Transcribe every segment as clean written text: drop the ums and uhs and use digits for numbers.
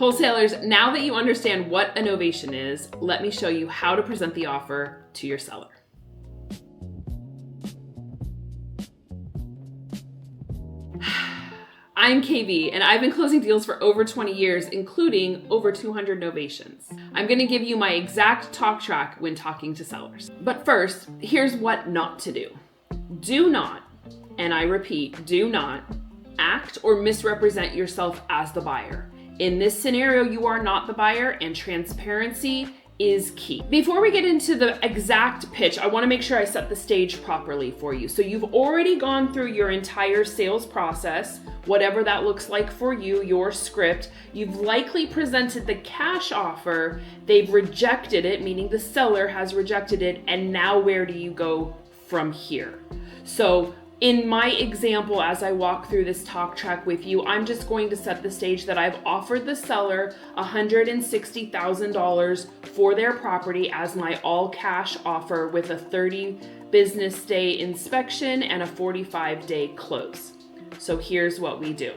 Wholesalers, now that you understand what a novation is, let me show you how to present the offer to your seller. I'm KV, and I've been closing deals for over 20 years, including over 200 novations. I'm gonna give you my exact talk track when talking to sellers. But first, here's what not to do. Do not, and I repeat, do not act or misrepresent yourself as the buyer. In this scenario, you are not the buyer, and transparency is key. Before we get into the exact pitch, I wanna make sure I set the stage properly for you. So you've already gone through your entire sales process, whatever that looks like for you, your script. You've likely presented the cash offer. They've rejected it, meaning the seller has rejected it, and now where do you go from here? So in my example, as I walk through this talk track with you, I'm just going to set the stage that I've offered the seller $160,000 for their property as my all cash offer with a 30 business day inspection and a 45-day close. So here's what we do.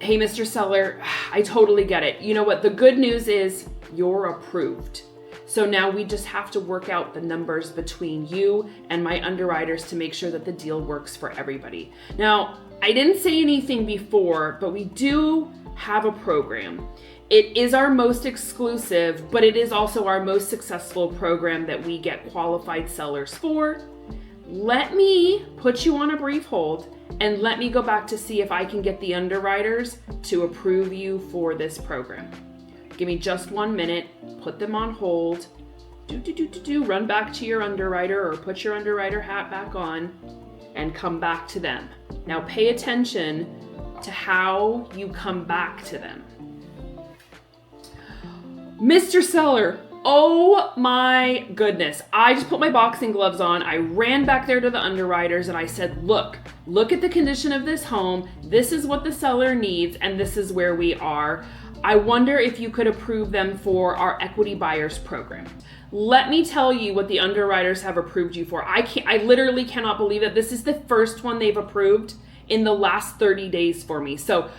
Hey, Mr. Seller, I totally get it. You know what? The good news is you're approved. So now we just have to work out the numbers between you and my underwriters to make sure that the deal works for everybody. Now, I didn't say anything before, but we do have a program. It is our most exclusive, but it is also our most successful program that we get qualified sellers for. Let me put you on a brief hold and let me go back to see if I can get the underwriters to approve you for this program. Give me just 1 minute, put them on hold, run back to your underwriter or put your underwriter hat back on and come back to them. Now pay attention to how you come back to them. Mr. Seller, oh my goodness. I just put my boxing gloves on. I ran back there to the underwriters and I said, look at the condition of this home. This is what the seller needs and this is where we are. I wonder if you could approve them for our equity buyers program. Let me tell you what the underwriters have approved you for. I literally cannot believe it. This is the first one they've approved in the last 30 days for me. So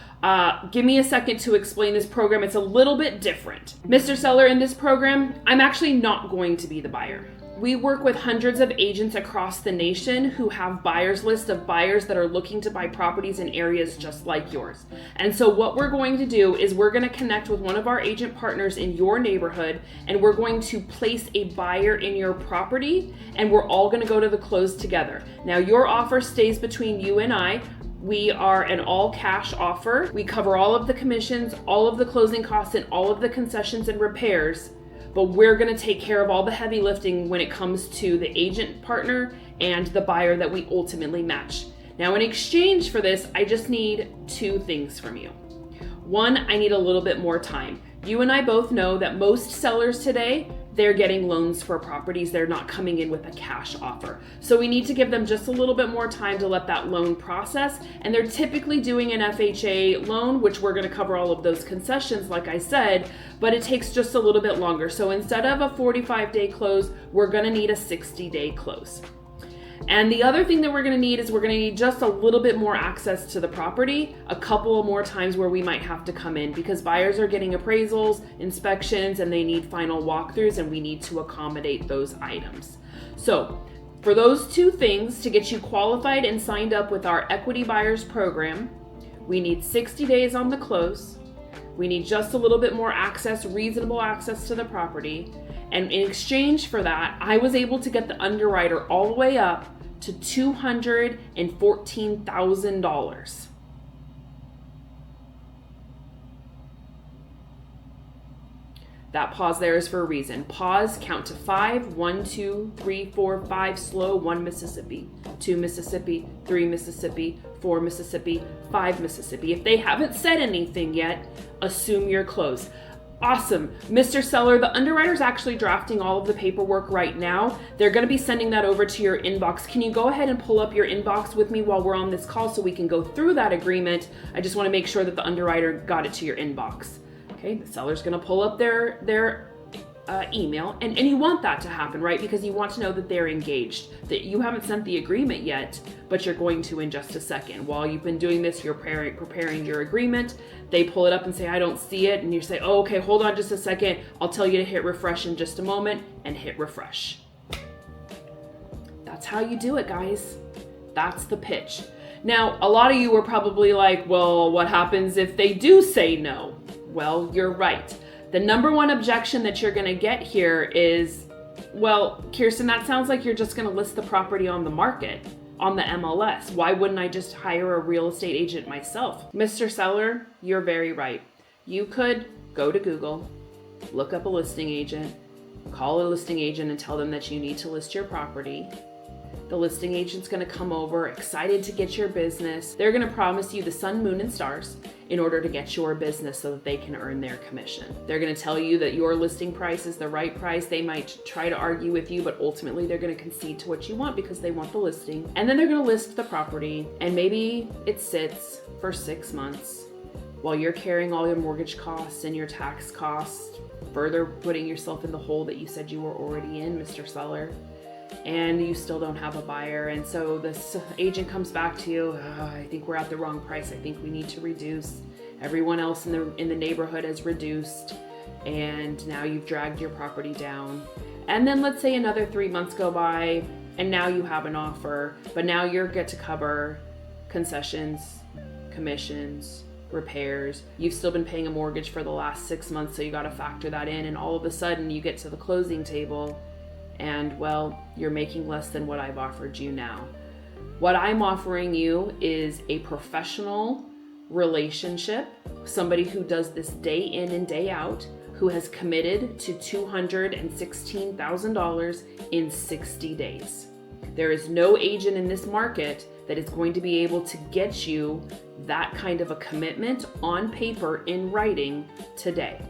give me a second to explain this program. It's a little bit different. Mr. Seller, in this program, I'm actually not going to be the buyer. We work with hundreds of agents across the nation who have buyers list of buyers that are looking to buy properties in areas just like yours. And so what we're going to do is we're going to connect with one of our agent partners in your neighborhood and we're going to place a buyer in your property and we're all going to go to the close together. Now your offer stays between you and I. We are an all cash offer. We cover all of the commissions, all of the closing costs, and all of the concessions and repairs. But we're gonna take care of all the heavy lifting when it comes to the agent partner and the buyer that we ultimately match. Now in exchange for this, I just need 2 things from you. One, I need a little bit more time. You and I both know that most sellers today, they're getting loans for properties. They're not coming in with a cash offer. So we need to give them just a little bit more time to let that loan process. And they're typically doing an FHA loan, which we're gonna cover all of those concessions, like I said, but it takes just a little bit longer. So instead of a 45-day close, we're gonna need a 60-day close. And the other thing that we're gonna need is we're gonna need just a little bit more access to the property, a couple of more times where we might have to come in because buyers are getting appraisals, inspections, and they need final walkthroughs and we need to accommodate those items. So for those 2 things to get you qualified and signed up with our equity buyers program, we need 60 days on the close. We need just a little bit more access, reasonable access to the property. And in exchange for that, I was able to get the underwriter all the way up to $214,000. That pause there is for a reason. Pause, count to 5, 1, 2, 3, 4, 5, slow, 1 Mississippi, 2 Mississippi, 3 Mississippi, 4 Mississippi, 5 Mississippi. If they haven't said anything yet, assume you're closed. Awesome. Mr. Seller, the underwriter's actually drafting all of the paperwork right now. They're going to be sending that over to your inbox. Can you go ahead and pull up your inbox with me while we're on this call so we can go through that agreement? I just want to make sure that the underwriter got it to your inbox. Okay, the seller's going to pull up their email, and you want that to happen, right? Because you want to know that they're engaged, that you haven't sent the agreement yet, but you're going to in just a second. While you've been doing this, you're preparing your agreement. They pull it up and say, I don't see it. And you say, oh, okay, hold on just a second. I'll tell you to hit refresh in just a moment, and hit refresh. That's how you do it, guys. That's the pitch. Now, a lot of you are probably like, well, what happens if they do say no? Well, you're right. The number one objection that you're gonna get here is, well, Kirsten, that sounds like you're just gonna list the property on the market, on the MLS. Why wouldn't I just hire a real estate agent myself? Mr. Seller, you're very right. You could go to Google, look up a listing agent, call a listing agent and tell them that you need to list your property. The listing agent's gonna come over, excited to get your business. They're gonna promise you the sun, moon, and stars in order to get your business so that they can earn their commission. They're gonna tell you that your listing price is the right price. They might try to argue with you, but ultimately they're gonna concede to what you want because they want the listing. And then they're gonna list the property, and maybe it sits for 6 months while you're carrying all your mortgage costs and your tax costs, further putting yourself in the hole that you said you were already in, Mr. Seller. And you still don't have a buyer. And so this agent comes back to you, I think we're at the wrong price. I think we need to reduce. Everyone else in the neighborhood has reduced, and now you've dragged your property down. And then let's say another 3 months go by, and now you have an offer, but now you get to cover concessions, commissions, repairs. You've still been paying a mortgage for the last 6 months, so you got to factor that in. And all of a sudden you get to the closing table, and well, you're making less than what I've offered you now. What I'm offering you is a professional relationship, somebody who does this day in and day out, who has committed to $216,000 in 60 days. There is no agent in this market that is going to be able to get you that kind of a commitment on paper in writing today.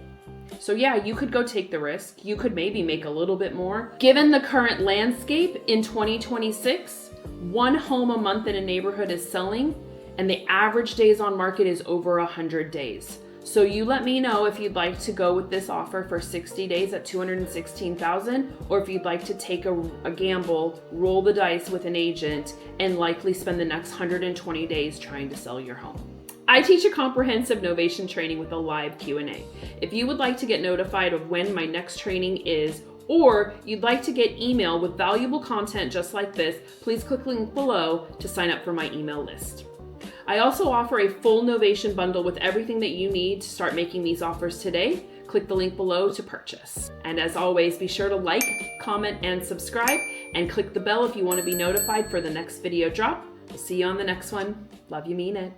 So yeah, you could go take the risk. You could maybe make a little bit more. Given the current landscape in 2026, one home a month in a neighborhood is selling, and the average days on market is over 100 days. So you let me know if you'd like to go with this offer for 60 days at $216,000, or if you'd like to take a gamble, roll the dice with an agent, and likely spend the next 120 days trying to sell your home. I teach a comprehensive Novation training with a live Q&A. If you would like to get notified of when my next training is, or you'd like to get email with valuable content just like this, please click the link below to sign up for my email list. I also offer a full Novation bundle with everything that you need to start making these offers today. Click the link below to purchase. And as always, be sure to like, comment, and subscribe, and click the bell if you want to be notified for the next video drop. We'll see you on the next one. Love you, mean it.